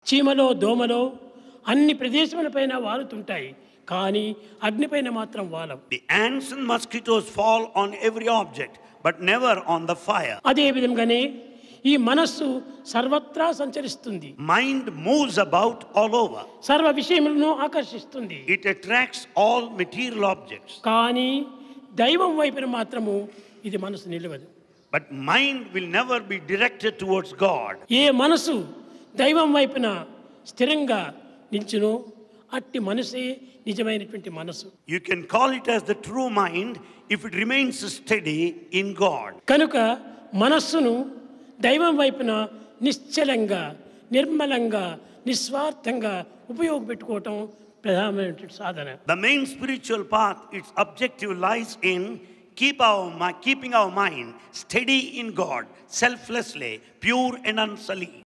చీమలో దోమలో అన్ని ప్రదేశములపైన వాలుతుంటాయి, కానీ అగ్నిపైన మాత్రం వాలవు. The ants and mosquitoes fall on every object, but never on the fire. అదే విధంగానే ఈ మనస్సు సర్వత్రా సంచరిస్తుంది. Mind moves about all over. సర్వ విషయములను ఆకర్షిస్తుంది. It attracts all material objects. కానీ దైవం వైపున మాత్రము ఇది మనసు నిలవదు. But mind will never be directed towards God. ఏ మనసు దైవం వైపున స్థిరంగా నిల్చునో అట్టి మనసే నిజమైనటువంటి మనసు. You can call it as the true mind if it remains steady in God. కనుక మనస్సును దైవం వైపున నిశ్చలంగా, నిర్మలంగా, నిస్వార్థంగా ఉపయోగపెట్టుకోవటం ప్రధానమైనటువంటి సాధన. The main spiritual path, its objective lies in keeping our mind steady in God, selflessly, pure and unsullied.